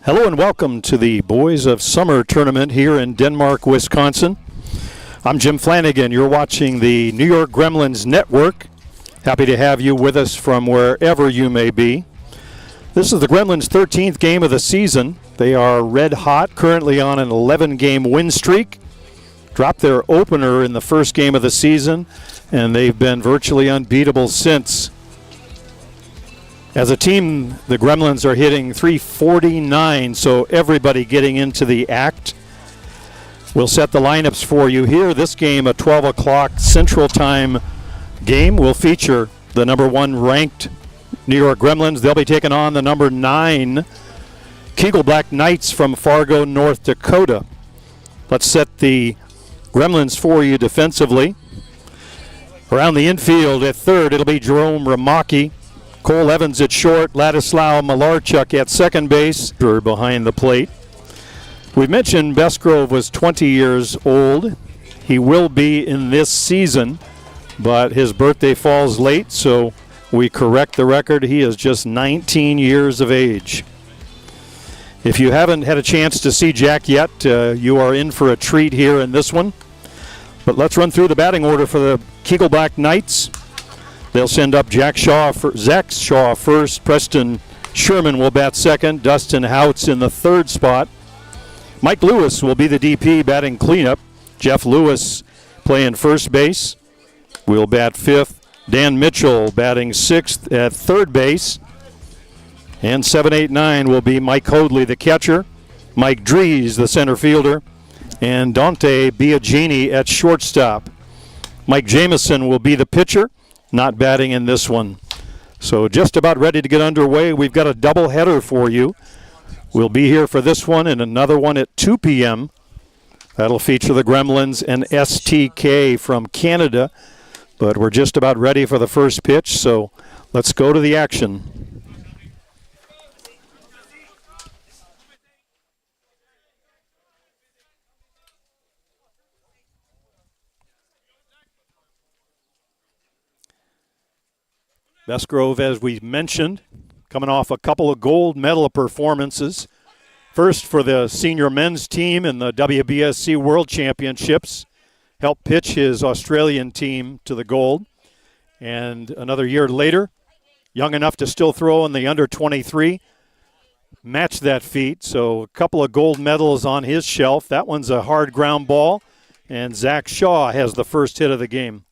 Hello and welcome to the Boys of Summer Tournament here in Denmark, Wisconsin. I'm Jim Flanagan. You're watching the New York Gremlins Network. Happy to have you with us from wherever you may be. This is the Gremlins' 13th game of the season. They are red hot, currently on an 11-game win streak. Dropped their opener in the first game of the season, and they've been virtually unbeatable since. As a team, the Gremlins are hitting .349, so everybody getting into the act. We'll set the lineups for you here. This game, a 12 o'clock Central Time game, will feature the number 1 ranked New York Gremlins. They'll be taking on the number 9 KEGEL Black Knights from Fargo, North Dakota. Let's set the Gremlins for you defensively. Around the infield at third, it'll be Jerome Ramaki. Cole Evans at short, Ladislav Malarchuk at second base, behind the plate. We've mentioned Bestgrove was 20 years old. He will be in this season, but his birthday falls late, so we correct the record. He is just 19 years of age. If you haven't had a chance to see Jack yet, you are in for a treat here in this one. But let's run through the batting order for the KEGEL Black Knights. They'll send up Zach Shaw first. Preston Sherman will bat second. Dustin Houts in the third spot. Mike Lewis will be the DP batting cleanup. Jeff Lewis playing first base. Will bat fifth. Dan Mitchell batting sixth at third base. And 7, 8, 9 will be Mike Hoadley, the catcher. Mike Dries, the center fielder. And Dante Biagini at shortstop. Mike Jamison will be the pitcher. Not batting in this one. So just about ready to get underway. We've got a double header for you. We'll be here for this one and another one at 2 p.m. That'll feature the Gremlins and STK from Canada. But we're just about ready for the first pitch, so let's go to the action. Bestgrove, as we mentioned, coming off a couple of gold medal performances. First for the senior men's team in the WBSC World Championships. Helped pitch his Australian team to the gold. And another year later, young enough to still throw in the under-23, matched that feat. So a couple of gold medals on his shelf. That one's a hard ground ball. And Zach Shaw has the first hit of the game.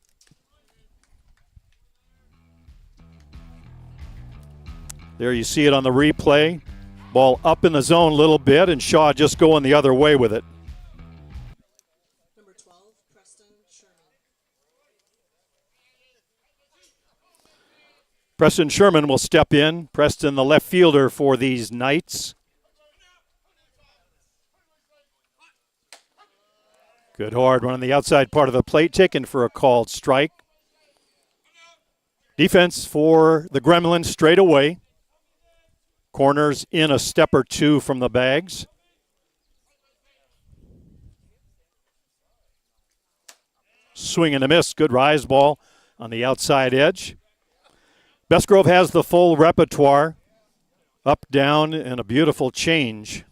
There you see it on the replay. Ball up in the zone a little bit, and Shaw just going the other way with it. Number 12, Preston Sherman. Preston Sherman will step in. Preston, the left fielder for these Knights. Good hard one on the outside part of the plate, taken for a called strike. Defense for the Gremlins straight away. Corners in a step or two from the bags. Swing and a miss. Good rise ball on the outside edge. Bestgrove has the full repertoire. Up, down, and a beautiful change.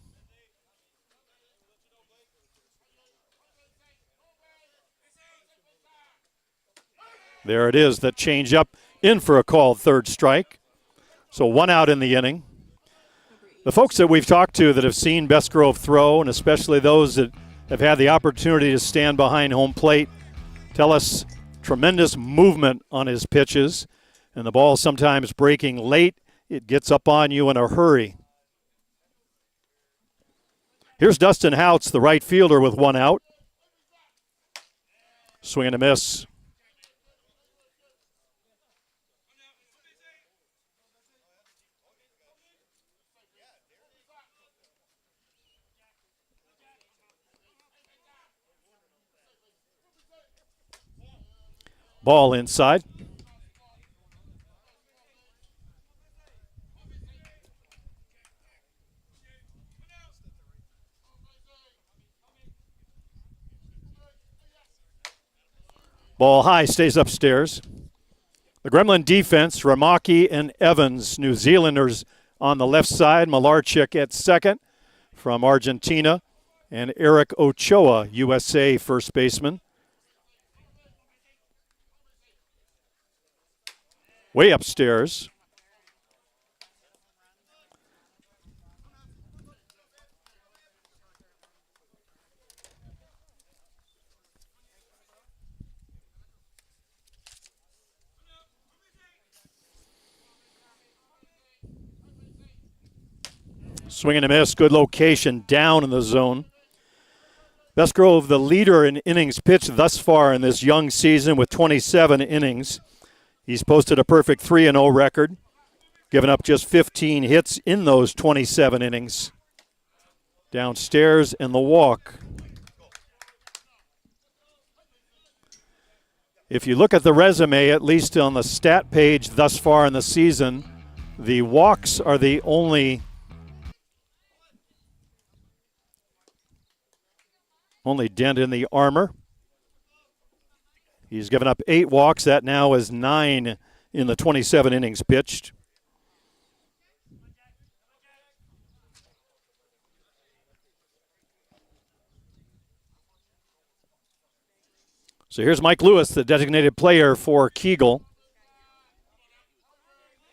There it is, that change up in for a called third strike. So 1 out in the inning. The folks that we've talked to that have seen Bestgrove throw, and especially those that have had the opportunity to stand behind home plate, tell us tremendous movement on his pitches, and the ball sometimes breaking late. It gets up on you in a hurry. Here's Dustin Houts, the right fielder, with 1 out. Swing and a miss. Ball inside. Ball high, stays upstairs. The Gremlin defense, Ramaki and Evans, New Zealanders on the left side. Malarchuk at second. from Argentina, and Eric Ochoa, USA first baseman. Way upstairs. Swing and a miss, good location down in the zone. Bestgrove, the leader in innings pitched thus far in this young season with 27 innings. He's posted a perfect 3-0 record, giving up just 15 hits in those 27 innings. Downstairs and the walk. If you look at the resume, at least on the stat page thus far in the season, the walks are the only dent in the armor. He's given up 8 walks. That now is 9 in the 27 innings pitched. So here's Mike Lewis, the designated player for KEGEL.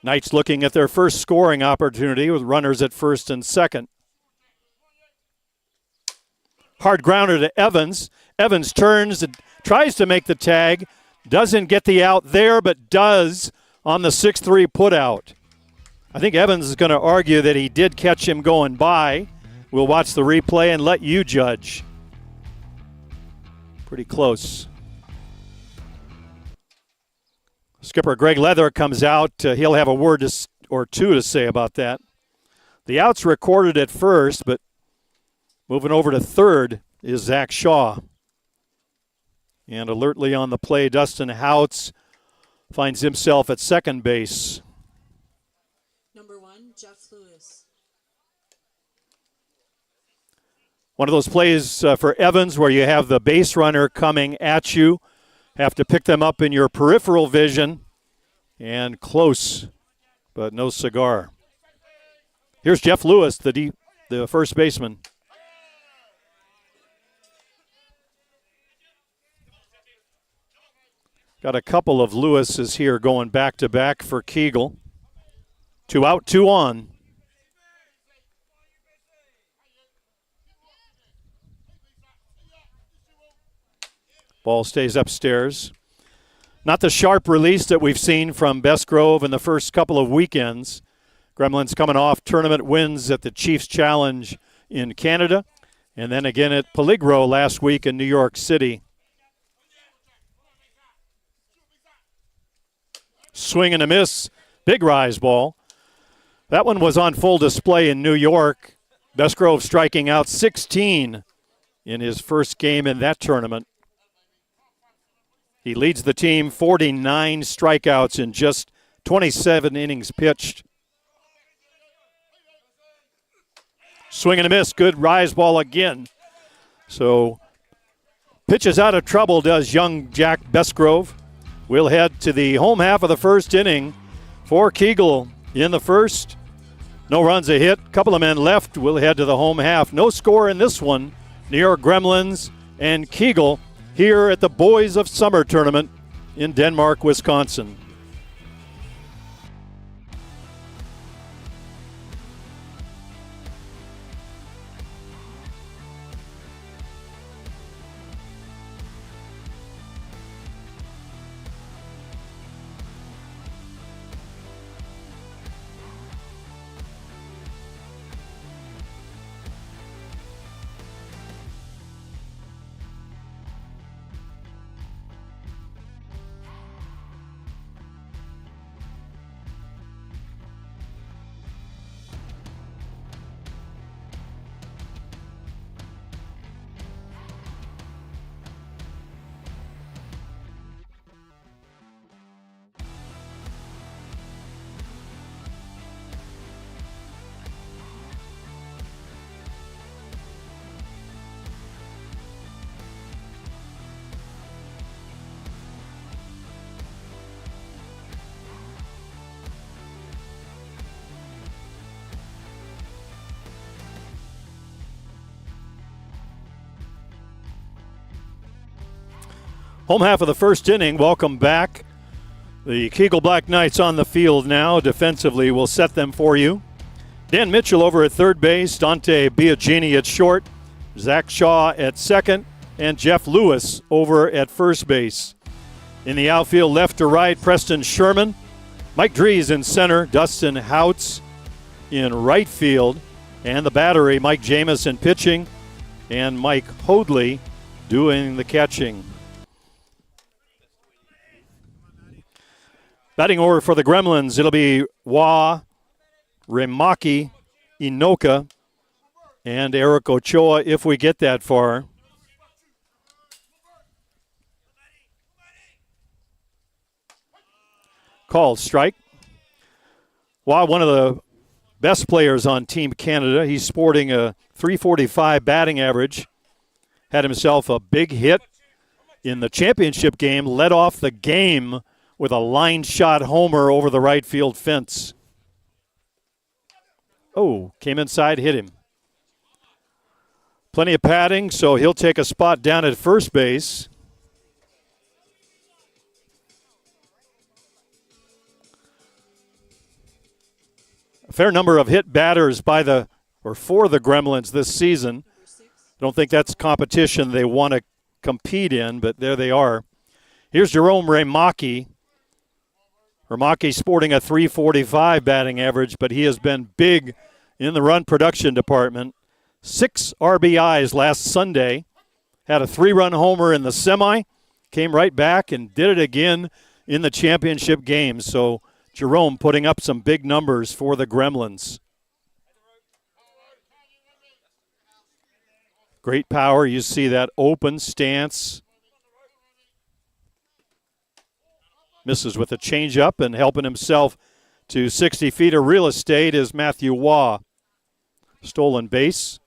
Knights looking at their first scoring opportunity with runners at first and second. Hard grounder to Evans. Evans turns and tries to make the tag. Doesn't get the out there, but does on the 6-3 putout. I think Evans is going to argue that he did catch him going by. We'll watch the replay and let you judge. Pretty close. Skipper Greg Leather comes out. He'll have a word or two to say about that. The out's recorded at first, but moving over to third is Zach Shaw. And alertly on the play, Dustin Houts finds himself at second base. Number 1, Jeff Lewis. One of those plays for Evans where you have the base runner coming at you. Have to pick them up in your peripheral vision. And close, but no cigar. Here's Jeff Lewis, the first baseman. Got a couple of Lewises here going back-to-back for KEGEL. 2 out, 2 on. Ball stays upstairs. Not the sharp release that we've seen from Bestgrove in the first couple of weekends. Gremlins coming off tournament wins at the Chiefs Challenge in Canada, and then again at Peligro last week in New York City. Swing and a miss. Big rise ball. That one was on full display in New York. Bestgrove striking out 16 in his first game in that tournament. He leads the team 49 strikeouts in just 27 innings pitched. Swing and a miss. Good rise ball again. So pitches out of trouble does young Jack Bestgrove. We'll head to the home half of the first inning for KEGEL in the first. No runs, a hit. Couple of men left. We'll head to the home half. No score in this one. New York Gremlins and KEGEL here at the Boys of Summer Tournament in Denmark, Wisconsin. Home half of the first inning. Welcome back. The KEGEL Black Knights on the field now. Defensively, we'll set them for you. Dan Mitchell over at third base. Dante Biagini at short. Zach Shaw at second. And Jeff Lewis over at first base. In the outfield, left to right, Preston Sherman. Mike Dries in center. Dustin Houts in right field. And the battery, Mike Jamison pitching. And Mike Hoadley doing the catching. Batting order for the Gremlins, it'll be Wah, Remaki, Inoka, and Eric Ochoa if we get that far. Called strike. Wah, one of the best players on Team Canada. He's sporting a .345 batting average. Had himself a big hit in the championship game, led off the game with a line shot homer over the right field fence. Oh, came inside, hit him. Plenty of padding, so he'll take a spot down at first base. A fair number of hit batters for the Gremlins this season. I don't think that's competition they want to compete in, but there they are. Here's Jerome Remaki. Remaki sporting a .345 batting average, but he has been big in the run production department. 6 RBIs last Sunday. Had a 3-run homer in the semi. Came right back and did it again in the championship game. So Jerome putting up some big numbers for the Gremlins. Great power. You see that open stance. Misses with a changeup, and helping himself to 60 feet of real estate is Matthew Wah. Stolen base.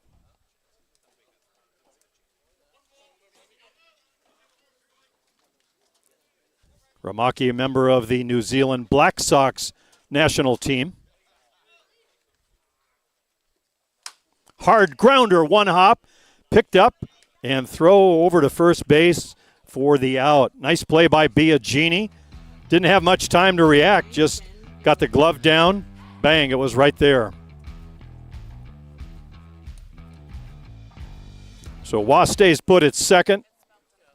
Ramaki, a member of the New Zealand Black Sox national team. Hard grounder, one hop, picked up, and throw over to first base for the out. Nice play by Biagini. Didn't have much time to react, just got the glove down. Bang, it was right there. So Wah stays put at second.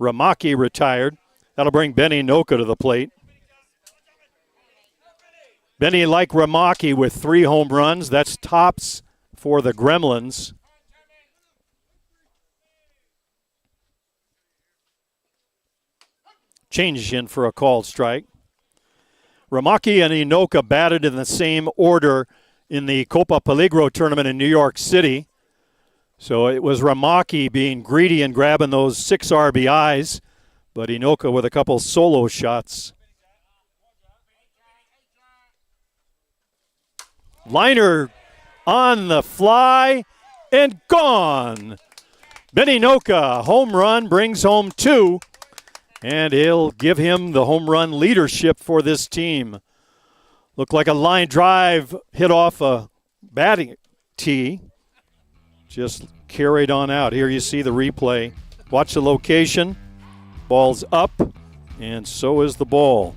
Ramaki retired. That'll bring Benny Noka to the plate. Benny, like Ramaki, with 3 home runs. That's tops for the Gremlins. Change in for a called strike. Ramaki and Inoka batted in the same order in the Copa Peligro tournament in New York City. So it was Ramaki being greedy and grabbing those 6 RBIs, but Inoka with a couple solo shots. Liner on the fly and gone. Benny Noka, home run, brings home 2. And he'll give him the home run leadership for this team. Looked like a line drive hit off a batting tee. Just carried on out. Here you see the replay. Watch the location. Ball's up, and so is the ball.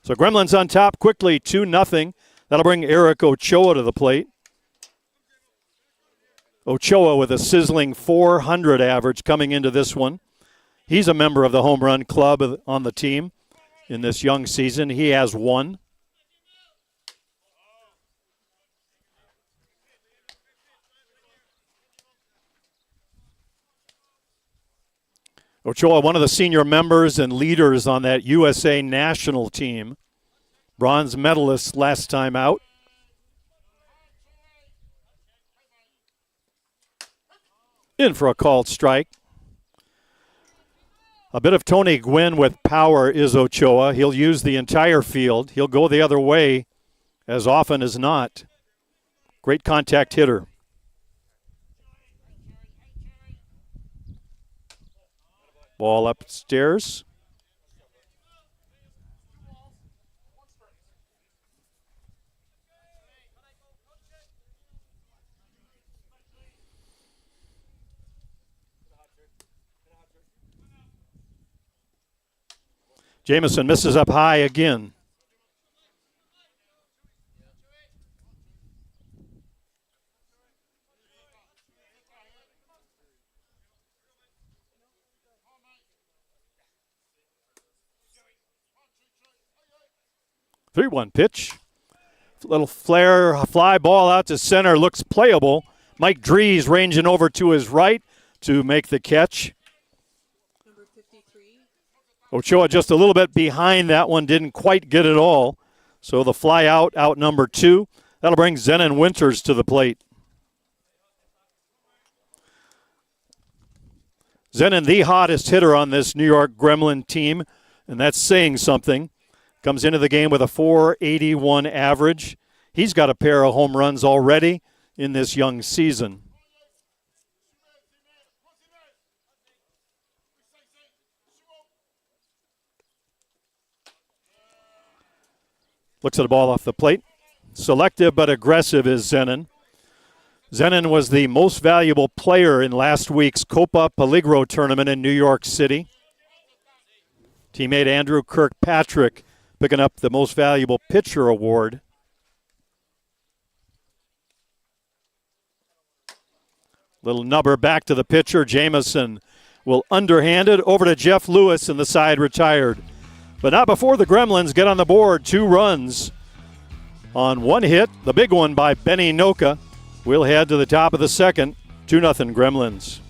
So Gremlins on top quickly, 2-0. That'll bring Eric Ochoa to the plate. Ochoa with a sizzling .400 average coming into this one. He's a member of the home run club on the team in this young season. He has 1. Ochoa, one of the senior members and leaders on that USA national team. Bronze medalist last time out. In for a called strike. A bit of Tony Gwynn with power is Ochoa. He'll use the entire field. He'll go the other way as often as not. Great contact hitter. Ball upstairs. Jamison misses up high again. Three one pitch. Little flare, fly ball out to center, looks playable. Mike Drees ranging over to his right to make the catch. Number 53. Ochoa just a little bit behind that one, didn't quite get it all. So the fly out number 2. That'll bring Zenon Winters to the plate. Zenon, the hottest hitter on this New York Gremlin team, and that's saying something. Comes into the game with a .481 average. He's got a pair of home runs already in this young season. Looks at the ball off the plate. Selective but aggressive is Zenon. Zenon was the most valuable player in last week's Copa Peligro tournament in New York City. Teammate Andrew Kirkpatrick picking up the most valuable pitcher award. Little nubber back to the pitcher. Jamison will underhand it over to Jeff Lewis, and the side retired. But not before the Gremlins get on the board. 2 runs on 1 hit, the big one by Benny Noka. We'll head to the top of the second. 2-0 Gremlins.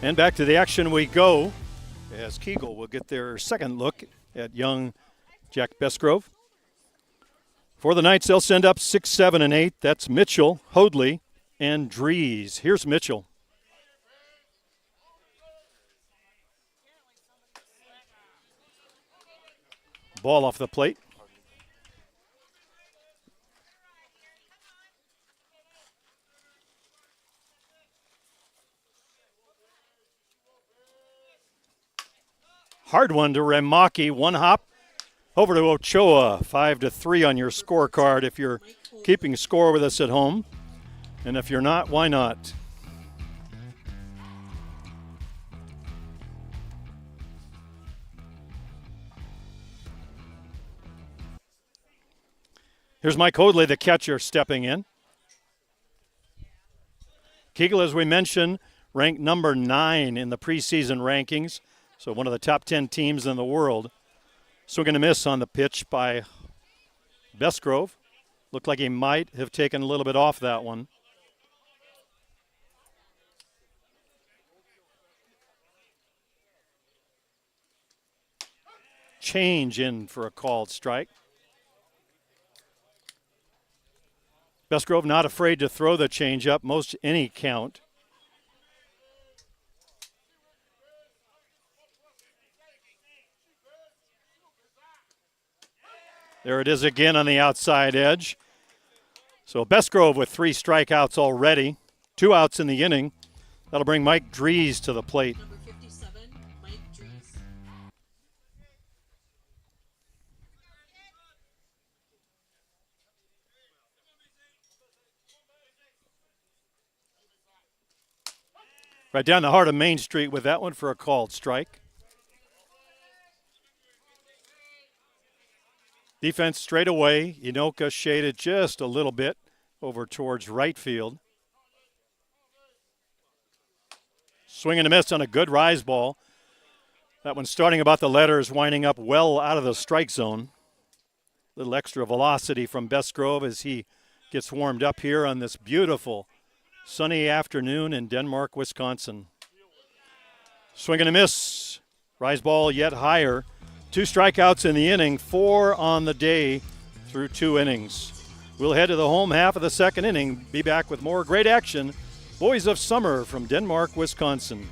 And back to the action we go as KEGEL will get their second look at young Jack Besgrove. For the Knights, they'll send up 6, 7, and 8. That's Mitchell, Hoadley, and Drees. Here's Mitchell. Ball off the plate. Hard one to Remaki. 1 hop over to Ochoa. 5-3 on your scorecard if you're keeping score with us at home. And if you're not, why not? Here's Mike Hoadley, the catcher, stepping in. KEGEL, as we mentioned, ranked number 9 in the preseason rankings. So one of the top 10 teams in the world. Swing and a miss on the pitch by Besgrove. Looked like he might have taken a little bit off that one. Change in for a called strike. Besgrove not afraid to throw the changeup, most any count. There it is again on the outside edge. So Besgrove with 3 strikeouts already. 2 outs in the inning. That'll bring Mike Drees to the plate. Number 57, Mike Drees. Right down the heart of Main Street with that one for a called strike. Defense straight away. Inoka shaded just a little bit over towards right field. Swing and a miss on a good rise ball. That one starting about the letters, winding up well out of the strike zone. Little extra velocity from Bestgrove as he gets warmed up here on this beautiful sunny afternoon in Denmark, Wisconsin. Swing and a miss. Rise ball yet higher. 2 strikeouts in the inning, 4 on the day through 2 innings. We'll head to the home half of the second inning. Be back with more great action. Boys of Summer from Denmark, Wisconsin.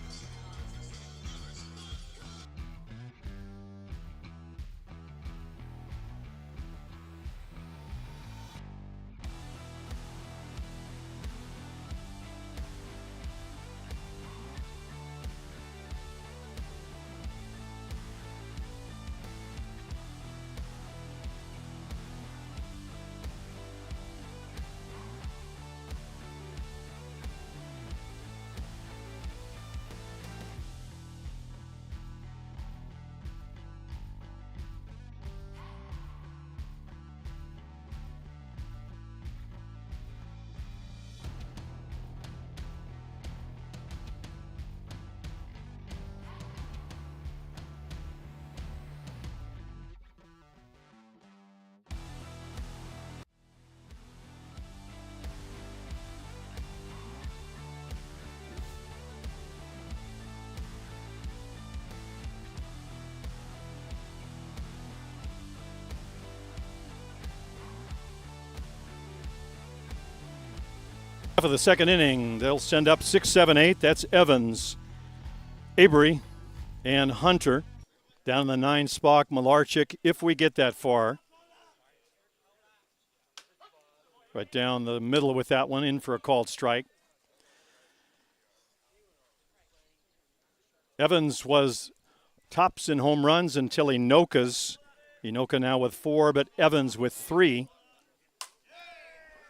Of the second inning, they'll send up 6, 7, 8. That's Evans, Avery, and Hunter. Down in the 9 spot, Malarchik, if we get that far. Right down the middle with that one, in for a called strike. Evans was tops in home runs until Inoka's. Inoka now with 4, but Evans with 3.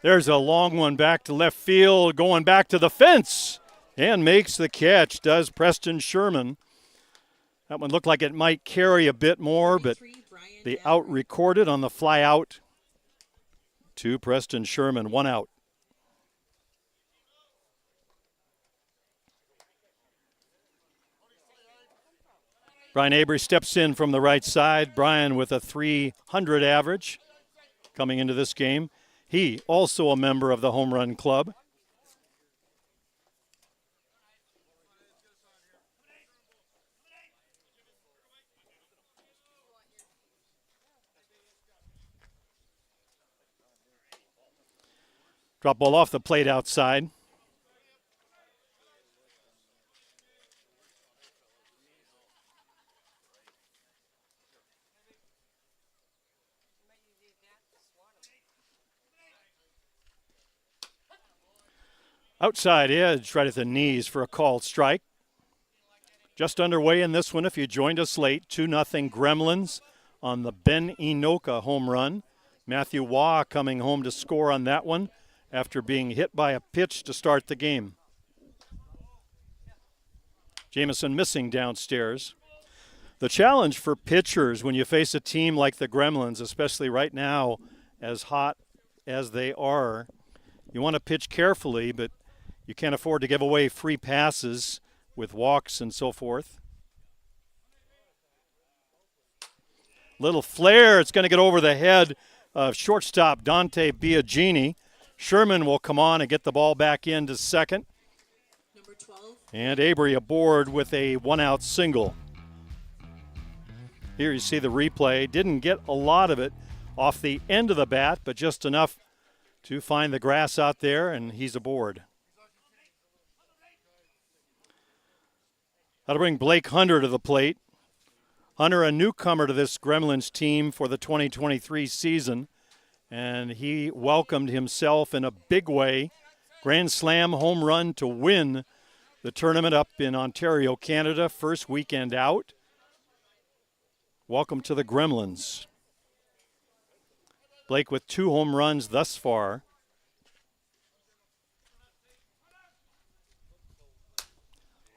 There's a long one back to left field, going back to the fence, and makes the catch, does Preston Sherman. That one looked like it might carry a bit more, but the out recorded on the fly out to Preston Sherman, 1 out. Brian Avery steps in from the right side. Brian with a .300 average coming into this game. He also a member of the Home Run Club. Drop ball off the plate outside. Outside edge right at the knees for a called strike. Just underway in this one if you joined us late. 2-0 Gremlins on the Ben Inoka home run. Matthew Waugh coming home to score on that one after being hit by a pitch to start the game. Jamison missing downstairs. The challenge for pitchers when you face a team like the Gremlins, especially right now as hot as they are, you want to pitch carefully, but you can't afford to give away free passes with walks and so forth. Little flare. It's going to get over the head of shortstop Dante Biagini. Sherman will come on and get the ball back into second. Number 12. And Avery aboard with a 1-out single. Here you see the replay. Didn't get a lot of it off the end of the bat, but just enough to find the grass out there, and he's aboard. That'll bring Blake Hunter to the plate. Hunter, a newcomer to this Gremlins team for the 2023 season, and he welcomed himself in a big way. Grand Slam home run to win the tournament up in Ontario, Canada, first weekend out. Welcome to the Gremlins. Blake with 2 home runs thus far.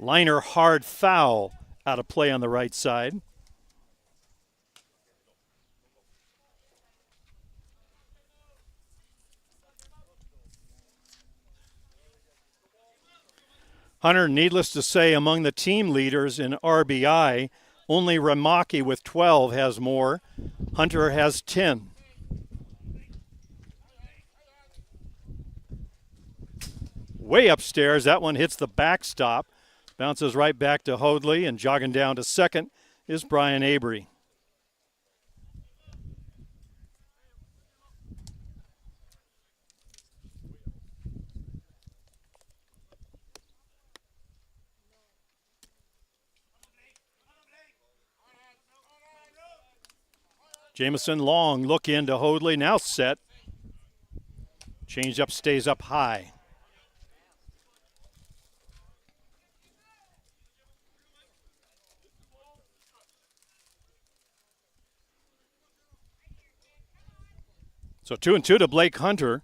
Liner hard foul out of play on the right side. Hunter, needless to say, among the team leaders in RBI, only Ramaki with 12 has more. Hunter has 10. Way upstairs, that one hits the backstop. Bounces right back to Hoadley, and jogging down to second is Brian Avery. Jamison long, look into Hoadley, now set. Change up, stays up high. So 2-2 to Blake Hunter.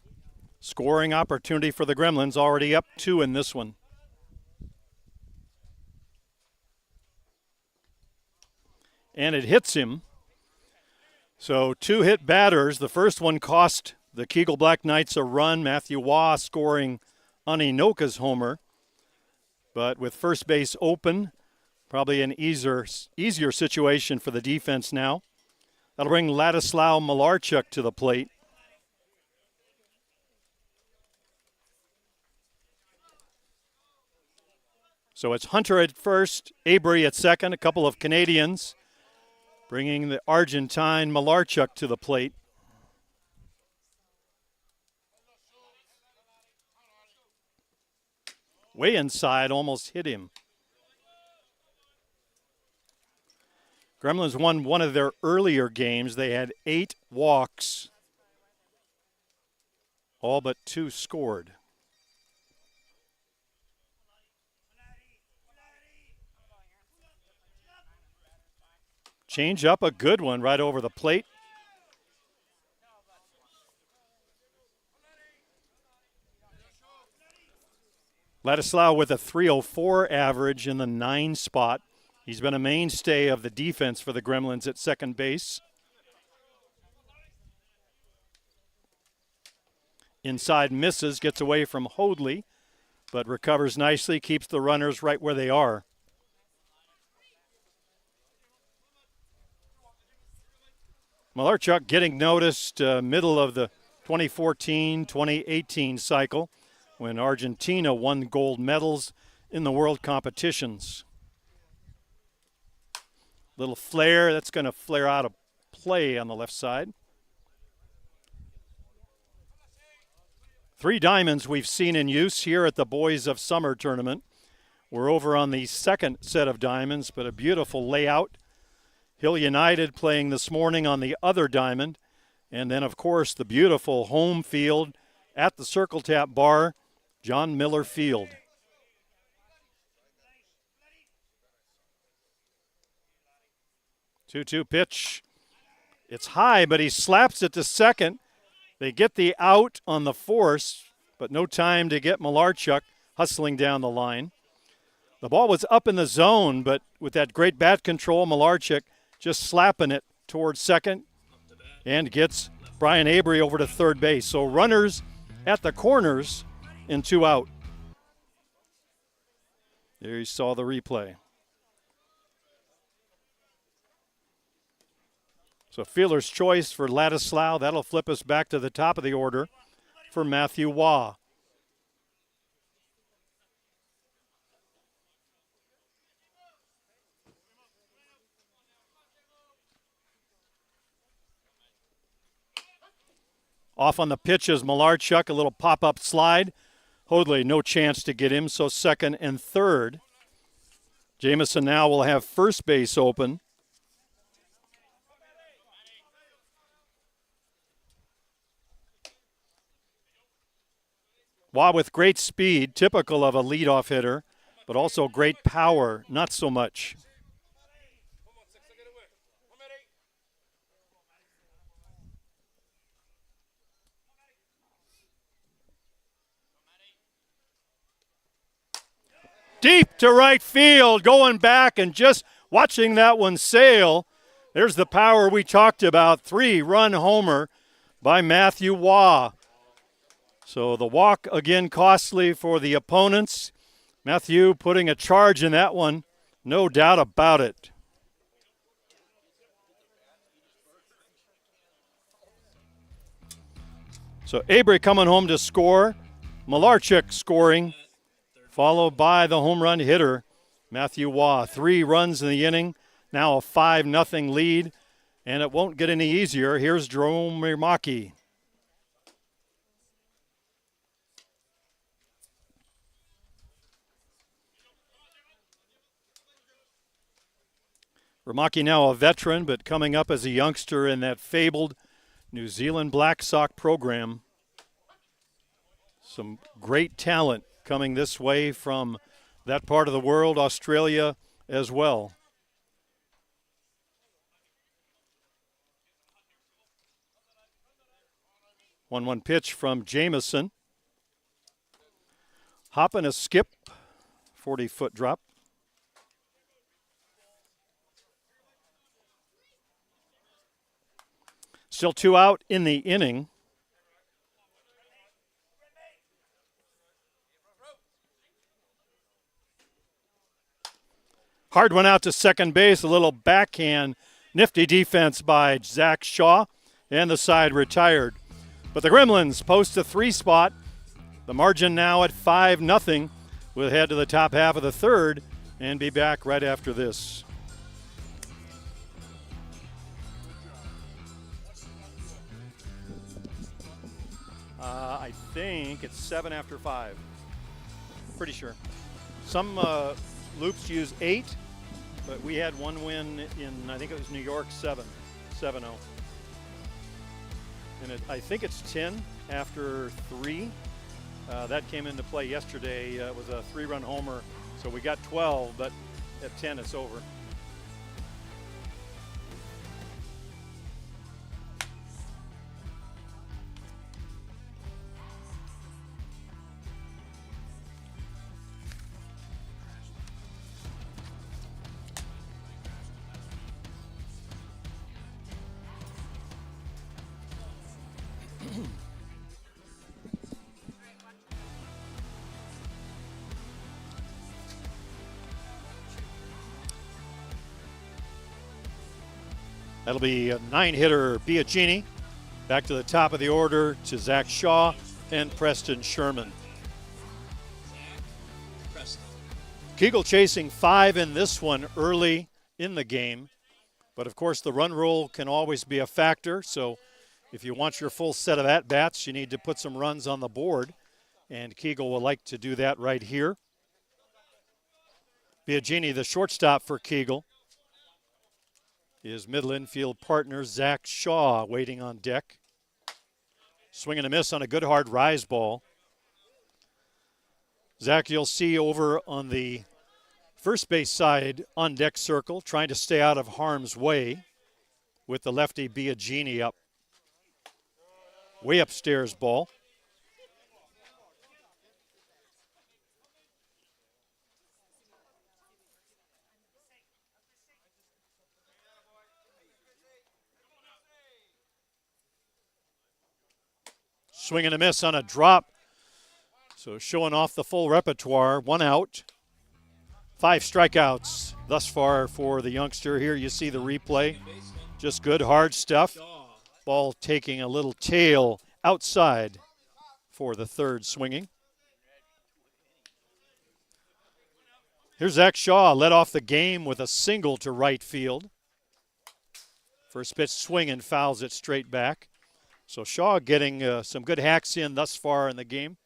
Scoring opportunity for the Gremlins, already up 2 in this one. And it hits him. So 2 hit batters. The first one cost the KEGEL Black Knights a run. Matthew Waugh scoring Aninoka's homer. But with first base open, probably an easier situation for the defense now. That'll bring Ladislav Malarchuk to the plate. So it's Hunter at first, Avery at second, a couple of Canadians, bringing the Argentine Malarchuk to the plate. Way inside, almost hit him. Gremlins won one of their earlier games. They had 8 walks, all but 2 scored. Change up, a good one right over the plate. Ladislav with a .304 average in the 9 spot. He's been a mainstay of the defense for the Gremlins at second base. Inside misses, gets away from Hoadley, but recovers nicely, keeps the runners right where they are. Malarchuk getting noticed middle of the 2014-2018 cycle when Argentina won gold medals in the world competitions. Little flare, that's going to flare out of play on the left side. 3 diamonds we've seen in use here at the Boys of Summer tournament. We're over on the second set of diamonds, but a beautiful layout. Hill United playing this morning on the other diamond. And then, of course, the beautiful home field at the Circle Tap Bar, John Miller Field. Two-two pitch. It's high, but he slaps it to second. They get the out on the force, but no time to get Malarchuk hustling down the line. The ball was up in the zone, but with that great bat control, Malarchuk just slapping it towards second and gets Brian Avery over to third base. So runners at the corners and 2 out. There you saw the replay. So fielder's choice for Ladislav. That'll flip us back to the top of the order for Matthew Waugh. Off on the pitch is Malarchuk, a little pop-up slide. Hoadley, no chance to get him, so second and third. Jamison now will have first base open. Waugh with great speed, typical of a leadoff hitter, but also great power, not so much. Deep to right field, going back and just watching that one sail. There's the power we talked about. 3-run homer by Matthew Waugh. So the walk again costly for the opponents. Matthew putting a charge in that one, no doubt about it. So Abry coming home to score. Malarchuk scoring, followed by the home run hitter, Matthew Waugh. 3 runs in the inning, now a 5-0 lead, and it won't get any easier. Here's Jerome Ramaki. Ramaki now a veteran, but coming up as a youngster in that fabled New Zealand Black Sox program. Some great talent coming this way from that part of the world, Australia as well. 1-1 pitch from Jamison. Hop and a skip, 40-foot drop. Still 2 out in the inning. Hard one out to second base, a little backhand, nifty defense by Zach Shaw, and the side retired. But the Gremlins post a 3 spot. The margin now at 5-0. We'll head to the top half of the third and be back right after this. I think it's 7 after 5. Pretty sure. Some loops use 8, but we had one win in, I think it was New York, 7-0. And I think it's 10 after 3. That came into play yesterday. It was a 3-run homer, so we got 12, but at 10 it's over. That'll be a 9-hitter Biagini. Back to the top of the order to Zach Shaw and Preston Sherman. KEGEL chasing 5 in this one early in the game. But of course the run rule can always be a factor. So if you want your full set of at-bats, you need to put some runs on the board. And KEGEL will like to do that right here. Biagini, the shortstop for KEGEL. His middle infield partner, Zach Shaw, waiting on deck. Swing and a miss on a good hard rise ball. Zach, you'll see over on the first base side on deck circle, trying to stay out of harm's way with the lefty Biagini up. Way upstairs ball. Swing and a miss on a drop. So showing off the full repertoire. 1 out. 5 strikeouts thus far for the youngster. Here you see the replay. Just good hard stuff. Ball taking a little tail outside for the third swinging. Here's Zach Shaw, led off the game with a single to right field. First pitch swing and fouls it straight back. So Shaw getting some good hacks in thus far in the game.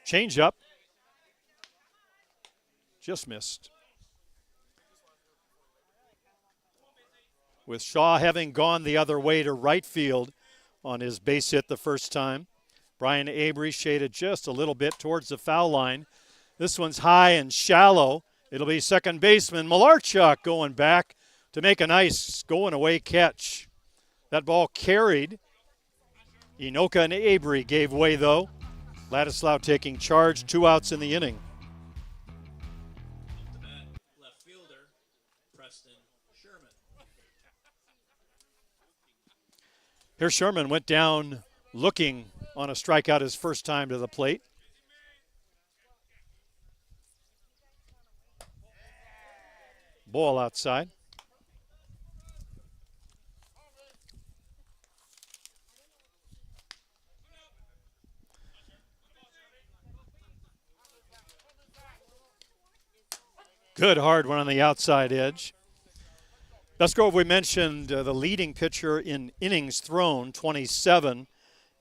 Change up. Just missed. With Shaw having gone the other way to right field on his base hit the first time. Brian Abry shaded just a little bit towards the foul line. This one's high and shallow. It'll be second baseman Malarchuk going back to make a nice going away catch. That ball carried. Inoka and Abry gave way though. Ladislaw taking charge, 2 outs in the inning. Here Sherman went down looking on a strikeout his first time to the plate. Ball outside. Good hard one on the outside edge. Dusgrove, we mentioned the leading pitcher in innings thrown, 27,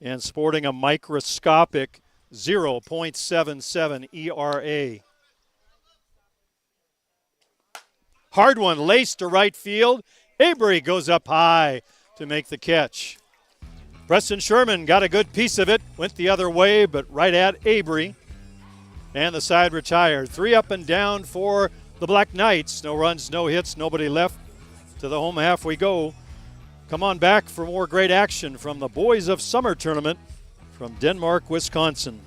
and sporting a microscopic 0.77 ERA. Hard one, laced to right field. Avery goes up high to make the catch. Preston Sherman got a good piece of it, went the other way, but right at Avery. And the side retired. 3 up and down for the Black Knights. No runs, no hits, nobody left. To the home half we go. Come on back for more great action from the Boys of Summer Tournament from Denmark, Wisconsin.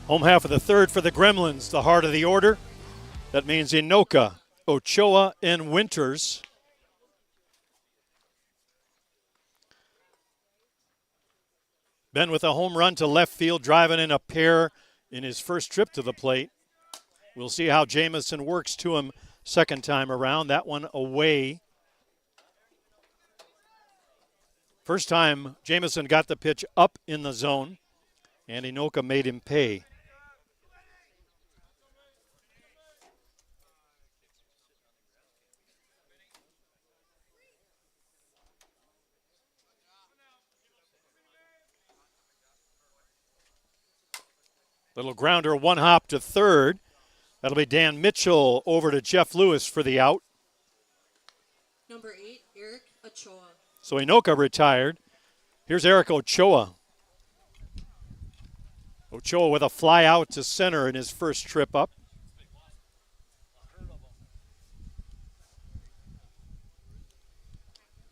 Home half of the third for the Gremlins, the heart of the order. That means Inoka, Ochoa, and Winters. Ben with a home run to left field, driving in a pair in his first trip to the plate. We'll see how Jamison works to him second time around. That one away. First time, Jamison got the pitch up in the zone, and Inoka made him pay. Little grounder, one hop to third. That'll be Dan Mitchell over to Jeff Lewis for the out. Number 8, Eric Ochoa. So Inoka retired. Here's Eric Ochoa. Ochoa with a fly out to center in his first trip up.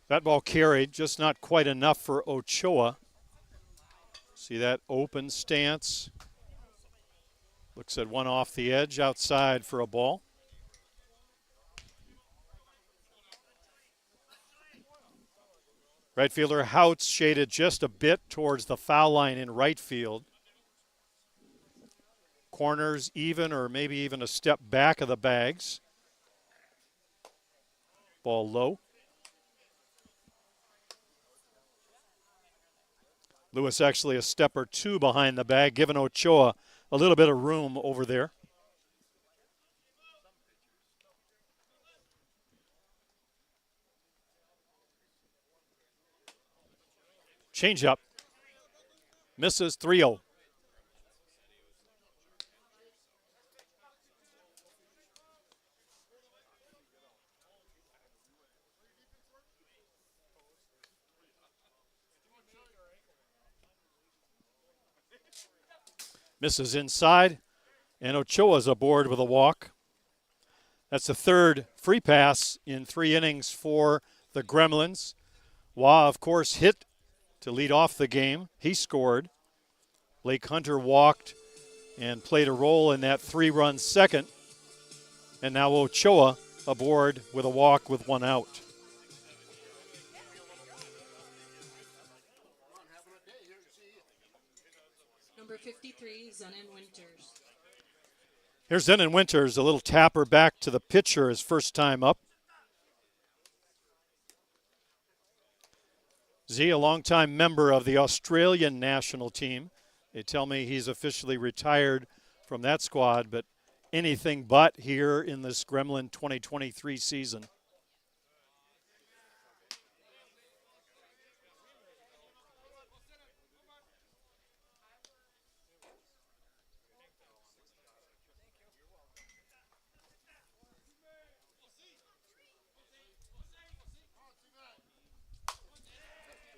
That ball carried, just not quite enough for Ochoa. See that open stance. Looks at one off the edge outside for a ball. Right fielder Houts shaded just a bit towards the foul line in right field. Corners even, or maybe even a step back of the bags. Ball low. Lewis actually a step or two behind the bag, giving Ochoa a little bit of room over there. Change up. Misses 3-0. Misses inside, and Ochoa's aboard with a walk. That's the third free pass in 3 innings for the Gremlins. Wah, of course, hit to lead off the game. He scored. Blake Hunter walked and played a role in that 3-run second. And now Ochoa aboard with a walk with 1 out. Number 53, Zenon Winters. Here's Zenon Winters, a little tapper back to the pitcher his first time up. Z, a longtime member of the Australian national team. They tell me he's officially retired from that squad, but anything but here in this Gremlin 2023 season.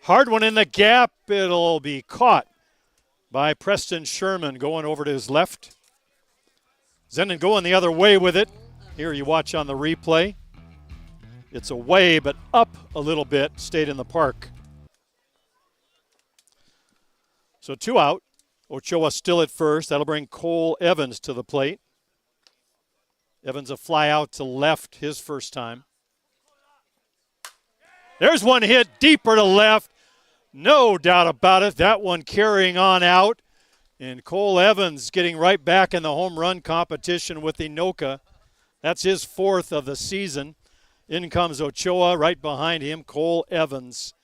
Hard one in the gap. It'll be caught by Preston Sherman going over to his left. Zenden going the other way with it. Here you watch on the replay. It's away, but up a little bit, stayed in the park. So 2 out. Ochoa still at first. That'll bring Cole Evans to the plate. Evans a fly out to left his first time. There's one hit deeper to left. No doubt about it. That one carrying on out. And Cole Evans getting right back in the home run competition with Inoka. That's his 4th of the season. In comes Ochoa, right behind him, Cole Evans.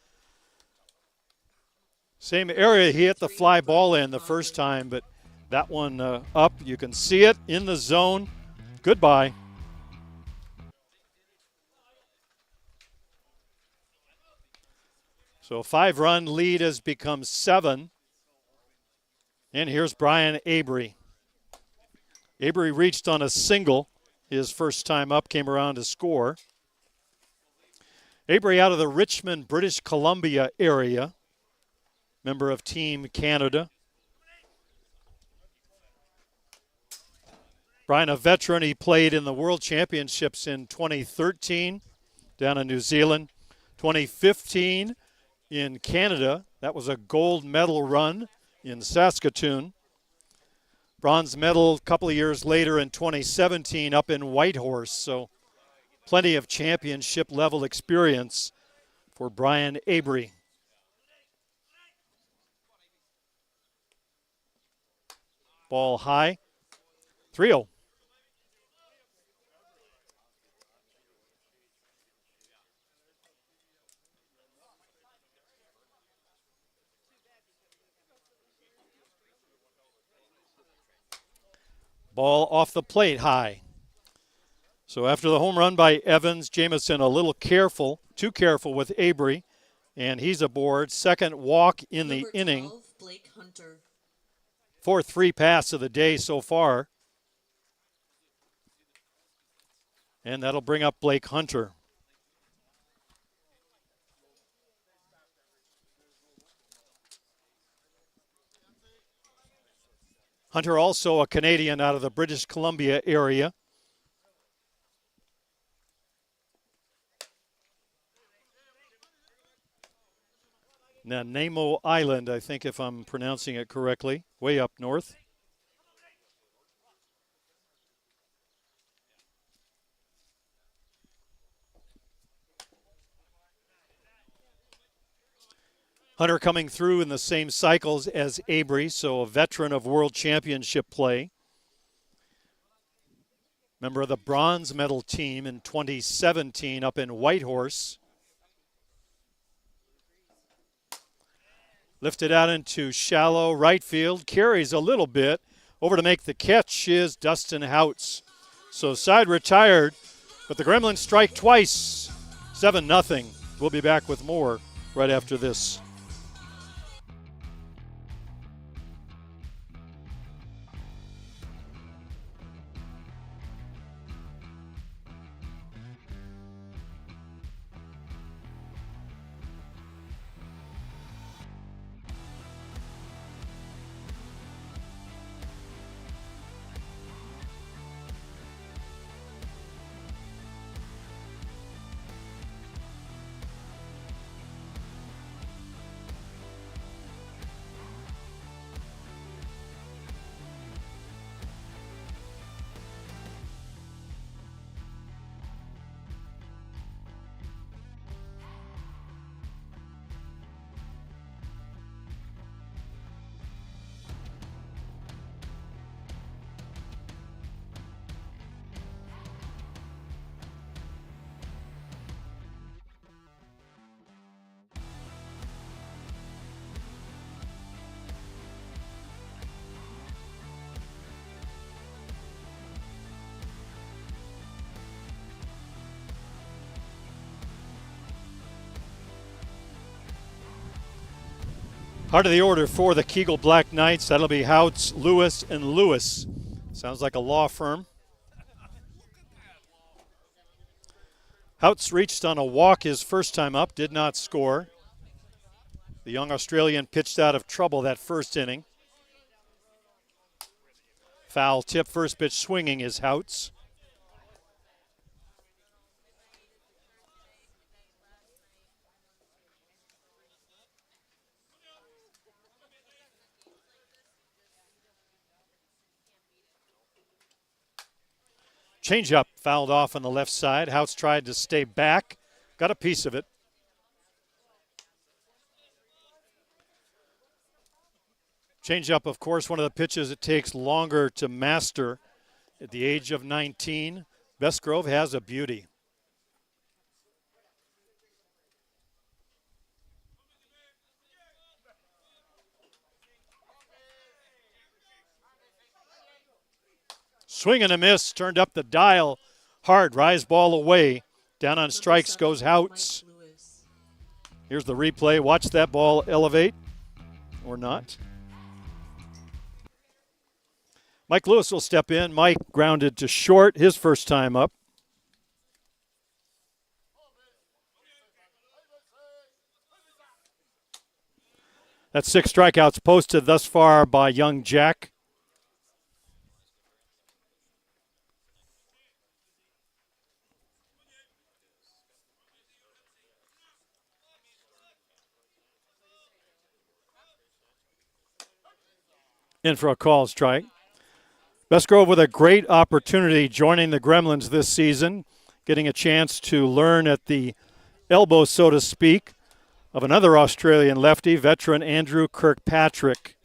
Same area he hit the fly ball in the first time, but that one up. You can see it in the zone. Goodbye. So a 5-run lead has become 7. And here's Brian Avery. Avery reached on a single his first time up, came around to score. Avery out of the Richmond, British Columbia area, member of Team Canada. Brian, a veteran, he played in the World Championships in 2013 down in New Zealand. 2015 in Canada, that was a gold medal run in Saskatoon. Bronze medal a couple of years later in 2017 up in Whitehorse. So plenty of championship level experience for Brian Avery. Ball high. 3-0. Ball off the plate high. So after the home run by Evans, Jamison a little careful, too careful with Avery, and he's aboard. Second walk in the inning. 12, Blake Hunter. 4-3 pass of the day so far. And that'll bring up Blake Hunter. Hunter also a Canadian out of the British Columbia area. Nanaimo Island, I think, if I'm pronouncing it correctly, way up north. Hunter coming through in the same cycles as Avery, so a veteran of World Championship play. Member of the bronze medal team in 2017 up in Whitehorse. Lifted out into shallow right field, carries a little bit. Over to make the catch is Dustin Houts. So side retired, but the Gremlins strike twice, 7-0. We'll be back with more right after this. Heart of the order for the KEGEL Black Knights. That'll be Houts, Lewis, and Lewis. Sounds like a law firm. Houts reached on a walk his first time up, did not score. The young Australian pitched out of trouble that first inning. Foul tip, first pitch swinging is Houts. Changeup fouled off on the left side. Houts tried to stay back, got a piece of it. Changeup, of course, one of the pitches it takes longer to master at the age of 19. Bestgrove has a beauty. Swing and a miss, turned up the dial hard, rise ball away. Down on strikes goes Houts. Here's the replay. Watch that ball elevate or not. Mike Lewis will step in. Mike grounded to short his first time up. That's 6 strikeouts posted thus far by young Jack. In for a call strike. Bestgrove with a great opportunity joining the Gremlins this season, getting a chance to learn at the elbow, so to speak, of another Australian lefty, veteran Andrew Kirkpatrick.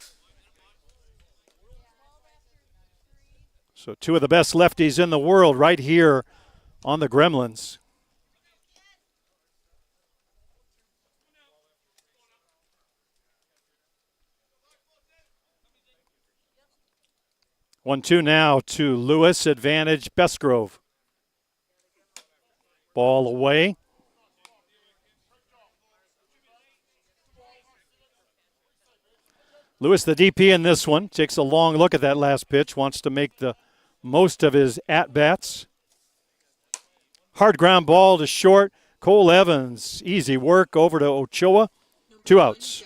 So 2 of the best lefties in the world right here on the Gremlins. One, two now to Lewis, advantage Bestgrove. Ball away. Lewis, the DP in this one, takes a long look at that last pitch, wants to make the most of his at-bats. Hard ground ball to short. Cole Evans, easy work over to Ochoa. 2 outs.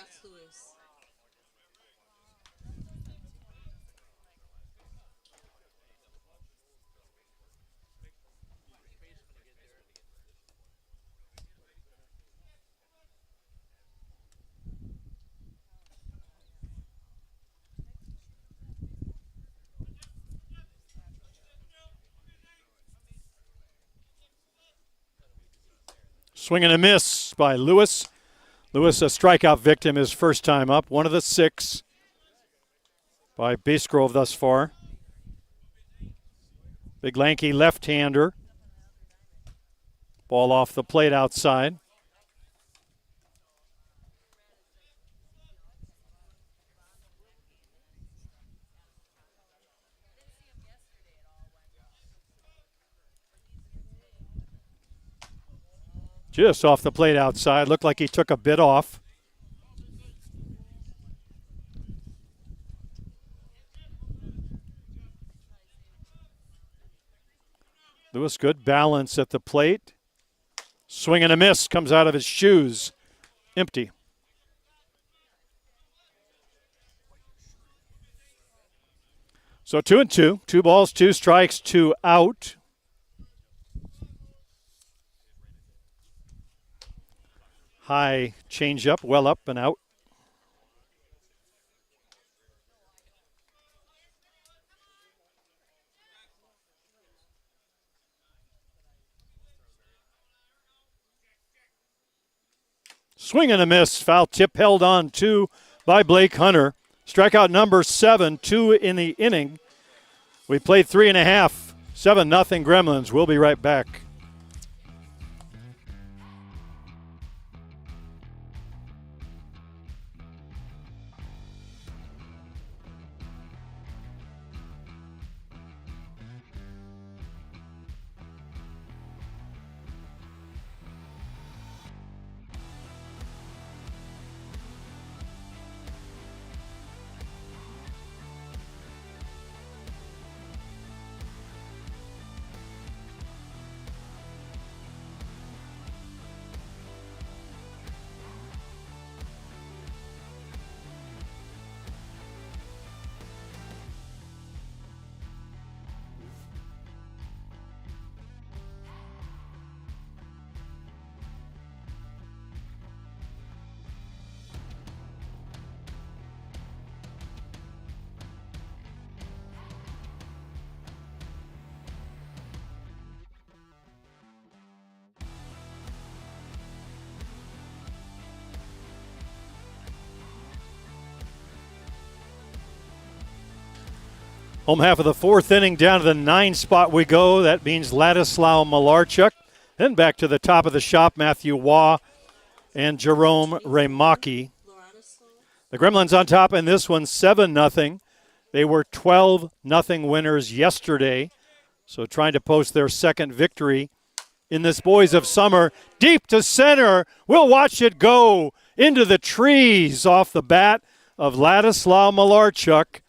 Swing and a miss by Lewis. Lewis, a strikeout victim his first time up. One of the 6 by Bestgrove thus far. Big lanky left-hander. Ball off the plate outside. Just off the plate outside. Looked like he took a bit off. Lewis, good balance at the plate. Swing and a miss. Comes out of his shoes. Empty. So 2-2. 2 balls, 2 strikes, 2 out. High changeup, well up and out. Swing and a miss. Foul tip held on to by Blake Hunter. Strikeout number 7, 2 in the inning. We played 3.5. 7-0 Gremlins. We'll be right back. Home half of the fourth inning, down to the 9 spot we go. That means Ladislav Malarchuk. Then back to the top of the shop, Matthew Waugh and Jerome Remaki. The Gremlins on top in this one, 7-0. They were 12-0 winners yesterday. So trying to post their second victory in this Boys of Summer. Deep to center. We'll watch it go into the trees off the bat of Ladislav Malarchuk.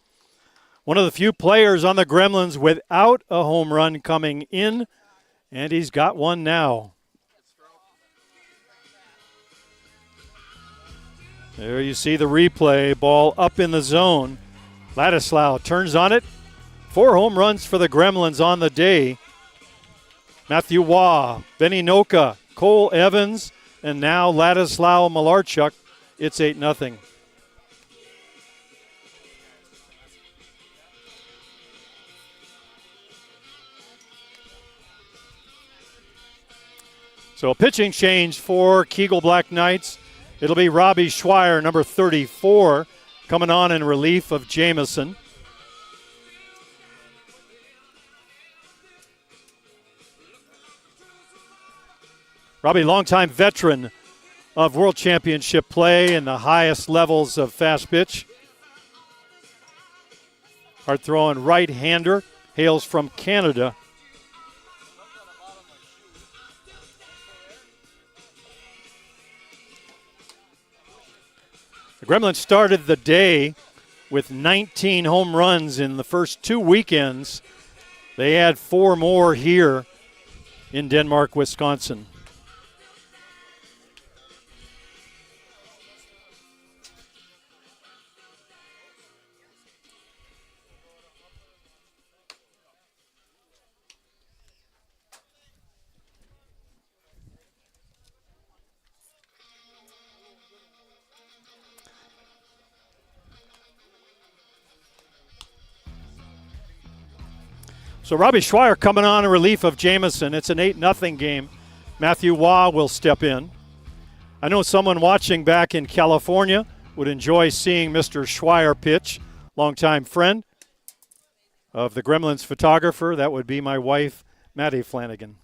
One of the few players on the Gremlins without a home run coming in, and he's got one now. There you see the replay, ball up in the zone. Ladislav turns on it. 4 home runs for the Gremlins on the day. Matthew Waugh, Benny Noka, Cole Evans, and now Ladislav Malarchuk. It's 8-0. So a pitching change for KEGEL Black Knights. It'll be Robbie Schweier, number 34, coming on in relief of Jamison. Robbie, longtime veteran of World Championship play and the highest levels of fast pitch. Hard-throwing right-hander, hails from Canada. The Gremlins started the day with 19 home runs in the first 2 weekends. They had 4 more here in Denmark, Wisconsin. So Robbie Schweier coming on in relief of Jamison. It's an 8-0 game. Matthew Waugh will step in. I know someone watching back in California would enjoy seeing Mr. Schweier pitch. Longtime friend of the Gremlins photographer. That would be my wife, Maddie Flanagan.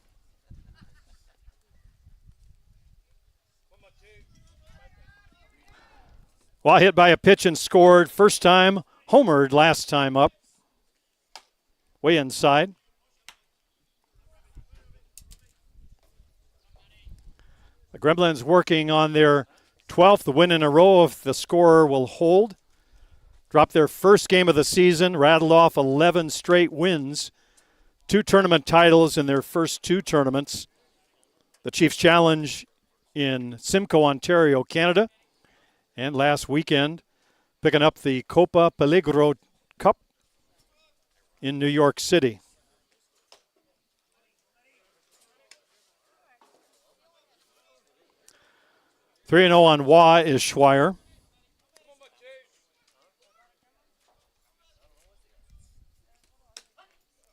Waugh hit by a pitch and scored. First time, homered last time up. Way inside. The Gremlins working on their 12th win in a row if the scorer will hold. Dropped their first game of the season, rattled off 11 straight wins. 2 tournament titles in their first 2 tournaments. The Chiefs Challenge in Simcoe, Ontario, Canada. And last weekend, picking up the Copa Peligro Cup in New York City. Three 3-0 on Waugh is Schweier.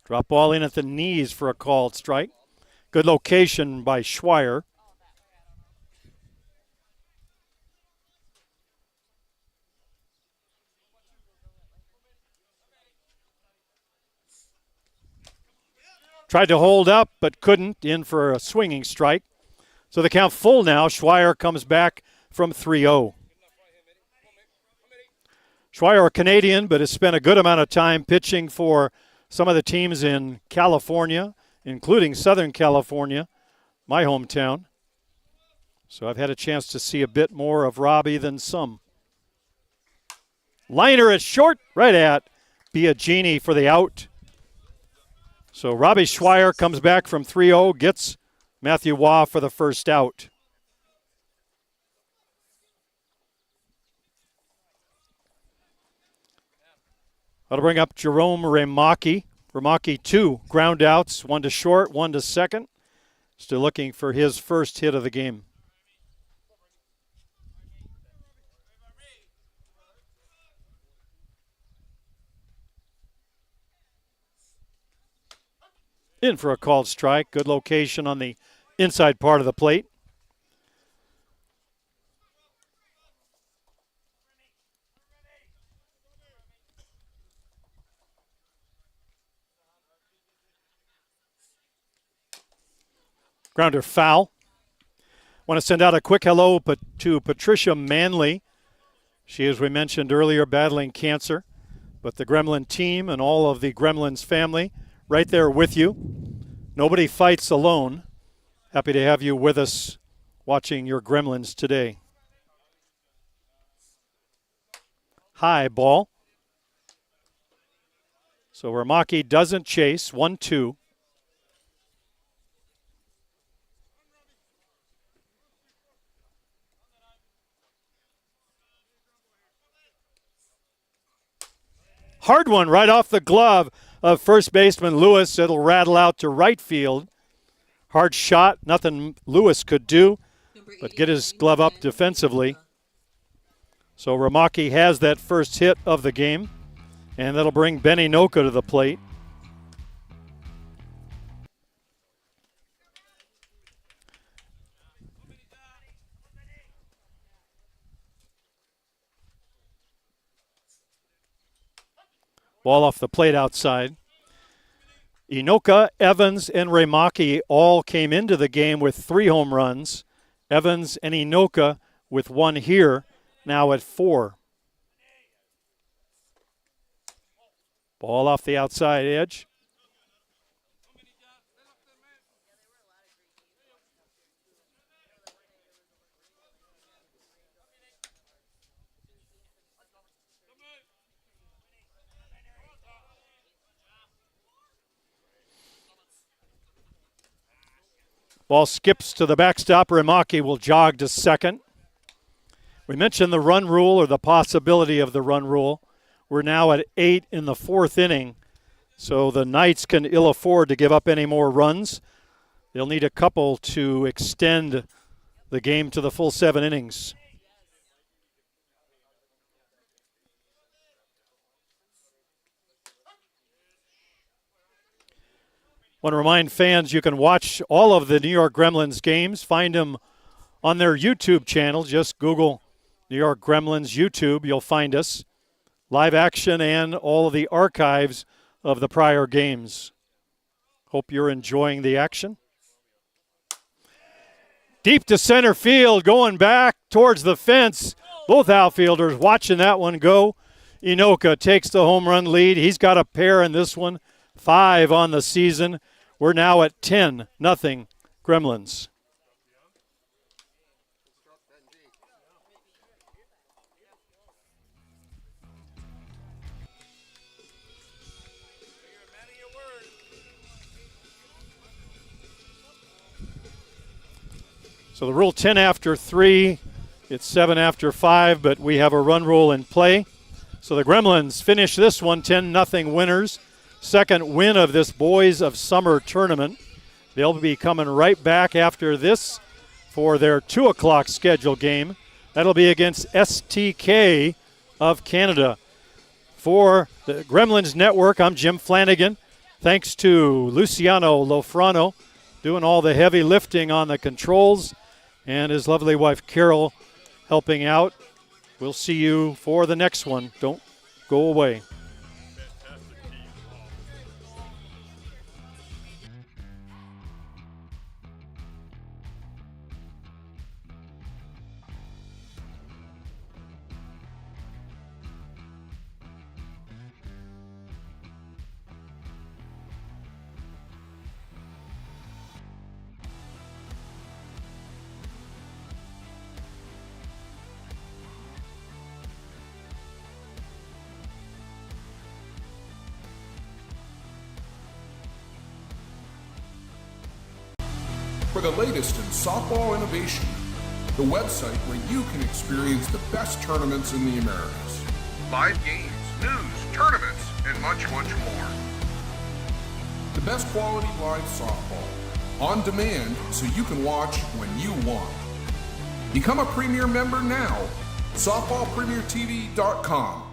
Drop ball in at the knees for a called strike. Good location by Schweier. Tried to hold up, but couldn't, in for a swinging strike. So the count full now. Schweier comes back from 3-0. Schweier, a Canadian, but has spent a good amount of time pitching for some of the teams in California, including Southern California, my hometown. So I've had a chance to see a bit more of Robbie than some. Liner at short, right at Biagini for the out. So Robbie Schweier comes back from 3-0, gets Matthew Waugh for the first out. That'll bring up Jerome Remaki. Remaki 2 ground outs, 1 to short, 1 to second. Still looking for his first hit of the game. In for a called strike. Good location on the inside part of the plate. Grounder foul. Want to send out a quick hello to Patricia Manley. She, as we mentioned earlier, battling cancer. But the Gremlin team and all of the Gremlins family right there with you. Nobody fights alone. Happy to have you with us watching your Gremlins today. High ball. So Ramaki doesn't chase. 1-2. Hard one right off the glove of first baseman Lewis. It'll rattle out to right field. Hard shot. Nothing Lewis could do but get his glove up defensively. So Ramaki has that first hit of the game, and that'll bring Benny Noka to the plate. Ball off the plate outside. Inoka, Evans, and Ramaki all came into the game with 3 home runs. Evans and Inoka with 1 here, now at 4. Ball off the outside edge. Ball skips to the backstop. Ramaki will jog to second. We mentioned the run rule, or the possibility of the run rule. We're now at 8 in the 4th inning, so the Knights can ill afford to give up any more runs. They'll need a couple to extend the game to the full 7 innings. Want to remind fans you can watch all of the New York Gremlins games. Find them on their YouTube channel. Just Google New York Gremlins YouTube. You'll find us. Live action and all of the archives of the prior games. Hope you're enjoying the action. Deep to center field, going back towards the fence. Both outfielders watching that one go. Inoka takes the home run lead. He's got a pair in this one. 5 on the season. We're now at 10-0 Gremlins. So the rule 10 after 3, it's 7 after 5, but we have a run rule in play. So the Gremlins finish this one 10-0 winners. Second win of this Boys of Summer tournament. They'll be coming right back after this for their 2 o'clock schedule game. That'll be against STK of Canada. For the Gremlins Network, I'm Jim Flanagan. Thanks to Luciano Lofrano doing all the heavy lifting on the controls, and his lovely wife Carol helping out. We'll see you for the next one. Don't go away. For the latest in softball innovation, the website where you can experience the best tournaments in the Americas. Live games, news, tournaments, and much, much more. The best quality live softball, on demand so you can watch when you want. Become a Premier member now. SoftballPremierTV.com.